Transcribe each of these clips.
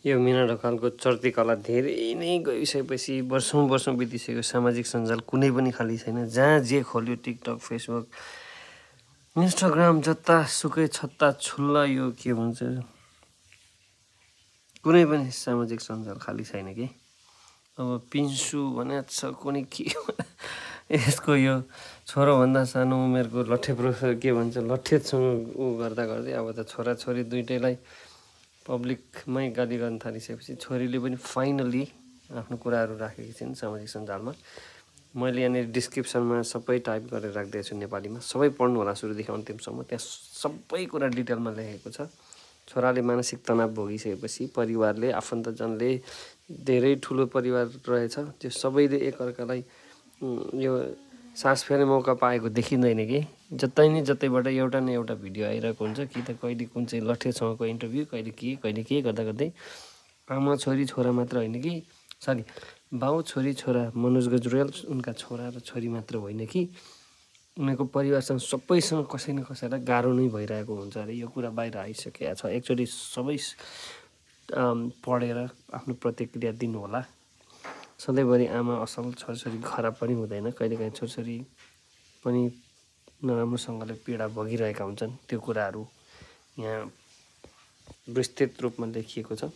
यो मिना ढकालको चर्ती कला धेरै नै गइसकेपछि वर्षौं बितिसक्यो। सामाजिक सञ्जाल कुनै पनि खाली छैन। जहाँ जे खोल्यो टिकटक, फेसबुक, इन्स्टाग्राम, जता सुकै छत्ता छुल्ला यो के भन्छ कुनै पनि सामाजिक सञ्जाल खाली छैन कि। अब पिन्सु भने छ कुनै के यसको यो छोराभन्दा सानो उमेरको लट्ठे प्रोफेसर के भन्छ लट्ठेसँग ऊ गर्दा गर्दै अब त छोराछोरी दुइटैलाई पब्लिकमै गाली गर्न थालिसकेपछि छोरीले पनि फाइनली आफ्नो कुराहरू राखेकी छिन् सामाजिक सञ्जालमा। मैले यहाँनिर डिस्क्रिप्सनमा सबै टाइप गरेर राख्दैछु छु नेपालीमा, सबै पढ्नु होला सुरुदेखि अन्तिमसम्म। त्यहाँ सबै कुरा डिटेलमा लेखेको छ। छोराले मानसिक तनाव भोगिसकेपछि परिवारले, आफन्तजनले, धेरै ठुलो परिवार रहेछ, त्यो सबैले एकअर्कालाई यो सास फेर्ने मौका पाएको देखिँदैन कि। जतै नि जतैबाट एउटा न एउटा भिडियो आइरहेको हुन्छ कि त कहिले कुन चाहिँ लट्ठेसँगको इन्टरभ्यू, कहिले के गर्दा गर्दै आमा छोरी छोरा मात्र होइन कि, सरी बाउ छोरी छोरा मनोज गजरेल उनका छोरा र छोरी मात्र होइन कि उनीहरूको परिवारसँग सबैसँग कसै न कसैलाई गाह्रो नै भइरहेको हुन्छ अरे। यो कुरा बाहिर आइसकेको छ। एकचोटि सबै पढेर आफ्नो प्रतिक्रिया दिनु होला। सधैँभरि आमा असल छोरछोरी खराब पनि हुँदैन। कहिलेकाहीँ छोरछोरी पनि नराम्रोसँगले पीडा भोगिरहेका हुन्छन्। त्यो कुराहरू यहाँ विस्तृत रूपमा लेखिएको छ।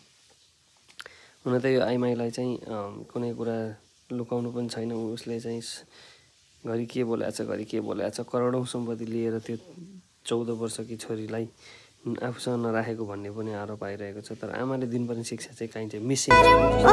हुन त यो आइमाईलाई चाहिँ कुनै कुरा लुकाउनु पनि छैन। उसले चाहिँ घरि के बोलेछ करोडौँ सम्पत्ति लिएर त्यो 14 वर्षकी छोरीलाई आफूसँग नराखेको भन्ने पनि आरोप आइरहेको छ। तर आमाले दिनुपर्ने शिक्षा चाहिँ काहीँ चाहिँ मिसिङ छ।